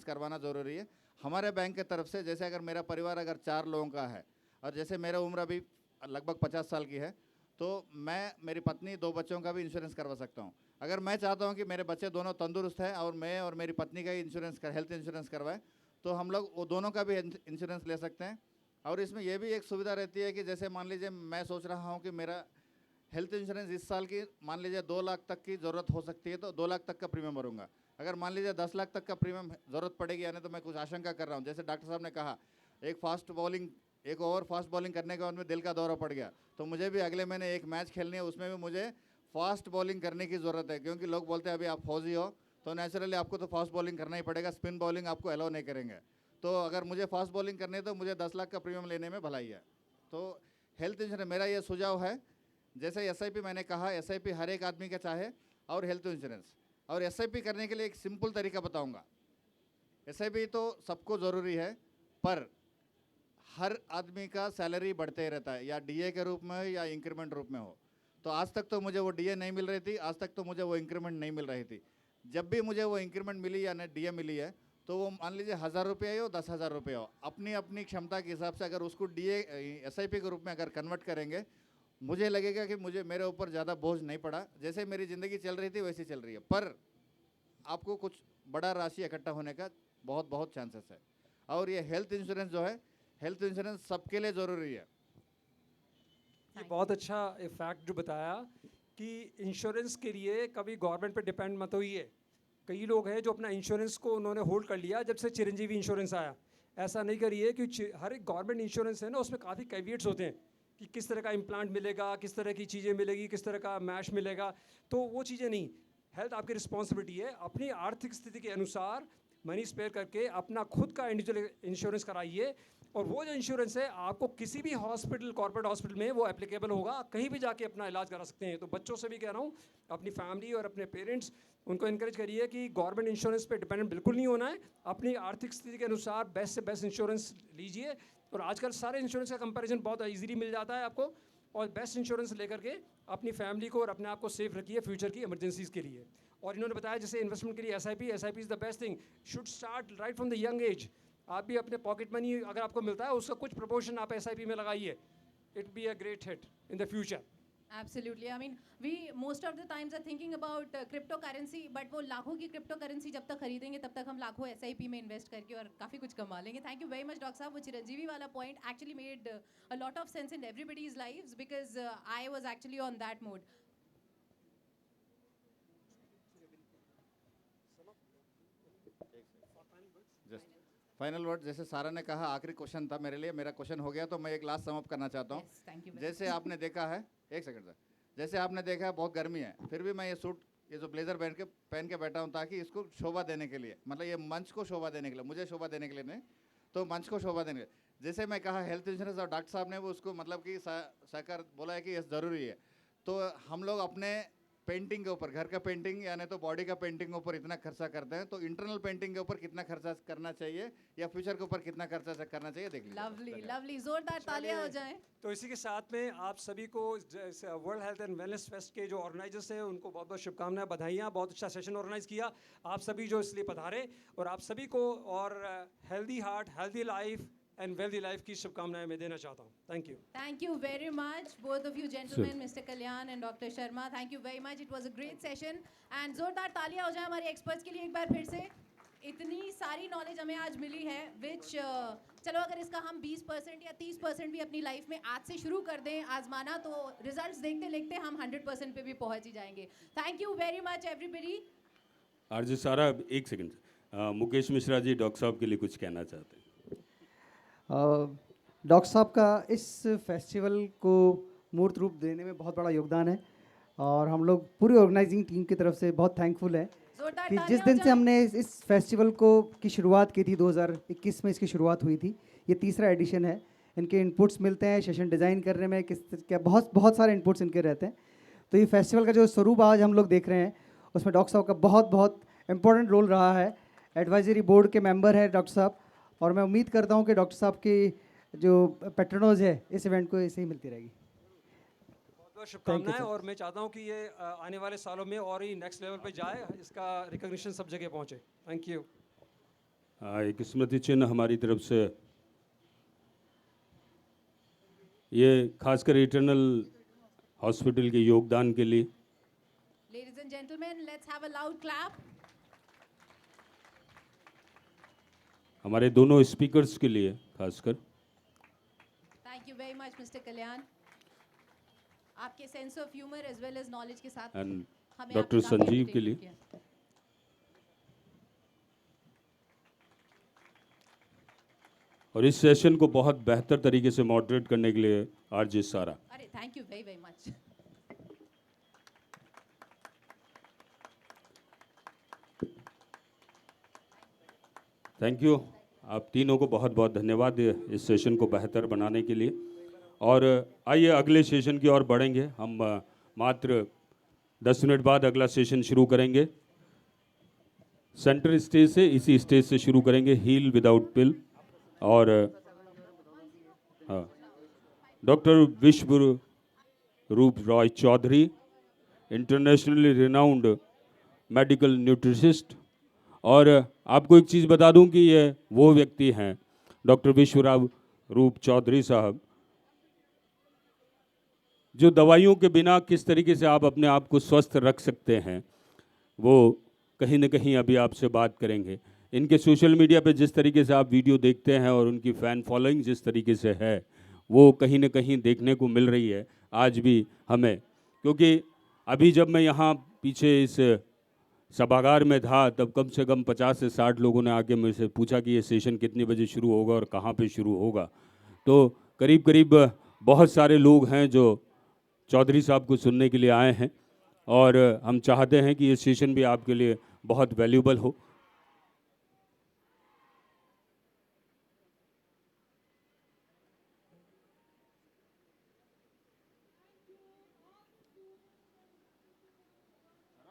करवाना ज़रूरी है हमारे बैंक की तरफ से। जैसे अगर मेरा परिवार अगर 4 लोगों का है और जैसे मेरा उम्र अभी लगभग 50 साल की है, तो मैं मेरी पत्नी 2 बच्चों का भी इंश्योरेंस करवा सकता हूँ। अगर मैं चाहता हूँ कि मेरे बच्चे दोनों तंदुरुस्त हैं और मैं और मेरी पत्नी का ही हेल्थ इंश्योरेंस करवाए, तो हम लोग वो दोनों का भी इंश्योरेंस ले सकते हैं। और इसमें यह भी एक सुविधा रहती है कि जैसे मान लीजिए मैं सोच रहा हूँ कि मेरा हेल्थ इंश्योरेंस इस साल की मान लीजिए 2 लाख तक की ज़रूरत हो सकती है, तो 2 लाख तक का प्रीमियम भरूंगा। अगर मान लीजिए 10 लाख तक का प्रीमियम ज़रूरत पड़ेगी, यानी तो मैं कुछ आशंका कर रहा हूँ, जैसे डॉक्टर साहब ने कहा एक ओवर फास्ट बॉलिंग करने के बाद में दिल का दौरा पड़ गया, तो मुझे भी अगले महीने एक मैच खेलनी है, उसमें भी मुझे फास्ट बॉलिंग करने की ज़रूरत है। क्योंकि लोग बोलते हैं अभी आप फौजी हो तो नेचुरली आपको तो फास्ट बॉलिंग करना ही पड़ेगा, स्पिन बॉलिंग आपको अलाउ नहीं करेंगे। तो अगर मुझे फास्ट बॉलिंग करनी है तो मुझे 10 लाख का प्रीमियम लेने में भलाई है। तो हेल्थ इंश्योरेंस मेरा ये सुझाव है। जैसे एसआईपी मैंने कहा, एसआईपी हर एक आदमी का चाहे, और हेल्थ इंश्योरेंस। और एसआईपी करने के लिए एक सिंपल तरीका बताऊंगा। एसआईपी तो सबको ज़रूरी है, पर हर आदमी का सैलरी बढ़ते ही रहता है, या डीए के रूप में हो या इंक्रीमेंट रूप में हो। तो आज तक तो मुझे वो डीए नहीं मिल रही थी, आज तक तो मुझे वो इंक्रीमेंट नहीं मिल रही थी। जब भी मुझे वो इंक्रीमेंट मिली या डीए मिली है, तो वो मान लीजिए 1000 रुपये हो 10,000 रुपये हो, अपनी अपनी क्षमता के हिसाब से अगर उसको डीए एसआईपी के रूप में अगर कन्वर्ट करेंगे, मुझे लगेगा कि मुझे मेरे ऊपर ज़्यादा बोझ नहीं पड़ा। जैसे मेरी ज़िंदगी चल रही थी वैसी चल रही है, पर आपको कुछ बड़ा राशि इकट्ठा होने का बहुत बहुत चांसेस है। और ये हेल्थ इंश्योरेंस जो है, हेल्थ इंश्योरेंस सबके लिए ज़रूरी है। ये बहुत अच्छा फैक्ट जो बताया कि इंश्योरेंस के लिए कभी गवर्नमेंट पे डिपेंड मत होइए। कई लोग हैं जो अपना इंश्योरेंस को उन्होंने होल्ड कर लिया जब से चिरंजीवी इंश्योरेंस आया। ऐसा नहीं करिए कि हर एक गवर्नमेंट इंश्योरेंस है ना, उसमें काफ़ी कैविएट्स होते हैं कि किस तरह का इम्प्लांट मिलेगा, किस तरह की चीज़ें मिलेगी, किस तरह का मैश मिलेगा। तो वो चीज़ें नहीं, हेल्थ आपकी रिस्पॉन्सिबिलिटी है। अपनी आर्थिक स्थिति के अनुसार मनी स्पेयर करके अपना खुद का इंडिविजुअल इंश्योरेंस कराइए। और वो जो इंश्योरेंस है आपको किसी भी हॉस्पिटल, कॉर्पोरेट हॉस्पिटल में वो एप्लीकेबल होगा, कहीं भी जाके अपना इलाज करा सकते हैं। तो बच्चों से भी कह रहा हूँ, अपनी फैमिली और अपने पेरेंट्स, उनको इनकरेज करिए कि गवर्नमेंट इंश्योरेंस पे डिपेंडेंट बिल्कुल नहीं होना है। अपनी आर्थिक स्थिति के अनुसार बेस्ट से बेस्ट इंश्योरेंस लीजिए। और आजकल सारे इंश्योरेंस का कंपैरिजन बहुत ईजिली मिल जाता है आपको। और बेस्ट इंश्योरेंस लेकर के अपनी फैमिली को और अपने आप को सेफ रखिए फ्यूचर की इमरजेंसीज के लिए। और इन्होंने बताया जैसे इन्वेस्टमेंट के लिए SIP is the best thing, should start right from the young age. आप भी अपने पॉकेट मनी अगर आपको मिलता है उसका कुछ प्रोपोर्शन आप एसआईपी में लगाइए, it be a great hit in the future. Absolutely. I mean, we most of the times are thinking about cryptocurrency, but वो लाखों की cryptocurrency जब तक खरीदेंगे तब तक हम लाखों SIP में इन्वेस्ट करके और काफ़ी कुछ कमा लेंगे. Thank you very much, doctor साहब. वो चिरंजीवी वाला point actually made a lot of sense in everybody's lives because I was actually on that mode. Final word, जैसे सारा ने कहा, आखिरी क्वेश्चन था मेरे लिए, मेरा क्वेश्चन हो गया, तो मैं एक लास्ट समअप करना चाहता हूँ। Yes, thank you very जैसे much. आपने देखा है, एक सेकंड सर, जैसे आपने देखा है बहुत गर्मी है, फिर भी मैं ये सूट, ये जो ब्लेजर पहन के बैठा हूँ, ताकि इसको शोभा देने के लिए, मतलब ये मंच को शोभा देने के लिए, मुझे शोभा देने के लिए नहीं, तो मंच को शोभा देने के लिए। जैसे मैं कहा हेल्थ इंश्योरेंस, और डॉक्टर साहब ने वो उसको मतलब कि साकार बोला है कि ये ज़रूरी है। तो हम लोग अपने पेंटिंग के ऊपर, घर का पेंटिंग यानी तो बॉडी का पेंटिंग के ऊपर इतना खर्चा करते हैं, तो इंटरनल पेंटिंग के ऊपर कितना खर्चा करना चाहिए या फ्यूचर के ऊपर कितना खर्चा करना चाहिए, देख लीजिए। Lovely, lovely. जोरदार तालियां हो जाएं. तो इसी के साथ में आप सभी को world health and wellness fest के जो ऑर्गेनाइजर्स हैं उनको बहुत बहुत शुभकामनाएं, बधाइयाँ। बहुत अच्छा सेशन ऑर्गेनाइज किया आप सभी जो इसलिए पधारे, और आप सभी को और healthy heart, healthy life and wealthy life की शुभकामनाएं मैं देना चाहता हूँ। Thank you. Thank you very much, both of you gentlemen, Mr. Kalyan and Dr. Sharma. Thank you very much. It was a great session. And जोरदार तालियां हो जाए हमारे एक्सपर्ट्स के लिए एक बार फिर से. इतनी सारी नॉलेज हमें आज मिली है, which चलो अगर इसका हम 20% या 30% भी अपनी लाइफ में आज से शुरू कर दें आजमाना, तो रिजल्ट्स देखते देखते हम 100% पे भी पहुंच ही जाएंगे. Thank you very much everybody. RJ सारा, एक सेकंड, मुकेश मिश्रा जी डॉक्टर साहब के लिए कुछ कहना चाहते हैं। डॉक्टर साहब का इस फेस्टिवल को मूर्त रूप देने में बहुत बड़ा योगदान है, और हम लोग पूरी ऑर्गेनाइजिंग टीम की तरफ से बहुत थैंकफुल हैं जोरदार कि तालियां जिस हो दिन से जाएं. हमने इस फेस्टिवल की शुरुआत की थी, 2021 में इसकी शुरुआत हुई थी, ये तीसरा एडिशन है। इनके इनपुट्स मिलते हैं सेशन डिज़ाइन करने में, क्या बहुत बहुत सारे इनपुट्स इनके रहते हैं। तो ये फेस्टिवल का जो स्वरूप आज हम लोग देख रहे हैं, उसमें डॉक्टर साहब का बहुत बहुत इम्पोर्टेंट रोल रहा है। एडवाइजरी बोर्ड के मेंबर हैं डॉक्टर साहब, और मैं उम्मीद करता हूँ कि डॉक्टर साहब की जो पैट्रोनोज है इस इवेंट को ऐसे ही मिलती रहेगी। बहुत बहुत शुभकामनाएं, और मैं चाहता हूँ कि ये आने वाले सालों में और ही नेक्स्ट लेवल पे जाए, इसका रिकॉग्निशन सब जगह पहुँचे। Thank you. एक स्मृति चिन्ह हमारी तरफ से, ये खासकर इटर्नल हॉस्पिटल के योगदान के लिए। Ladies and gentlemen, let's have a loud clap. हमारे दोनों स्पीकर्स के लिए खासकर। Thank you very much, Mr. Kalyan. आपके sense of humour as well as knowledge के साथ एंड हमें डॉक्टर आपने काफी संजीव के entertain लिए। किया। और इस सेशन को बहुत बेहतर तरीके से मॉडरेट करने के लिए आरजे सारा। अरे thank you very very much. Thank you, आप तीनों को बहुत बहुत धन्यवाद इस सेशन को बेहतर बनाने के लिए। और आइए अगले सेशन की ओर बढ़ेंगे। हम मात्र 10 मिनट बाद अगला सेशन शुरू करेंगे। सेंटर स्टेज से, इसी स्टेज से शुरू करेंगे, हील विदाउट पिल। और हाँ, doctor Vishwa Roop Roy Chowdhury, internationally renowned medical nutritionist. और आपको एक चीज़ बता दूं कि ये वो व्यक्ति हैं, डॉक्टर विश्वराव रूप चौधरी साहब, जो दवाइयों के बिना किस तरीके से आप अपने आप को स्वस्थ रख सकते हैं, वो कहीं न कहीं अभी आपसे बात करेंगे। इनके सोशल मीडिया पे जिस तरीके से आप वीडियो देखते हैं और उनकी फ़ैन फॉलोइंग जिस तरीके से है, वो कहीं न कहीं देखने को मिल रही है आज भी हमें। क्योंकि अभी जब मैं यहाँ पीछे इस सभागार में था, तब कम से कम 50 से 60 लोगों ने आके मेरे से पूछा कि ये सेशन कितने बजे शुरू होगा और कहाँ पे शुरू होगा। तो करीब करीब बहुत सारे लोग हैं जो चौधरी साहब को सुनने के लिए आए हैं, और हम चाहते हैं कि ये सेशन भी आपके लिए बहुत वैल्यूबल हो।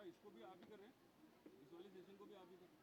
इसको भी आप ही कर रहे हैं, इस वाले सेशन को भी आप ही कर रहे हैं।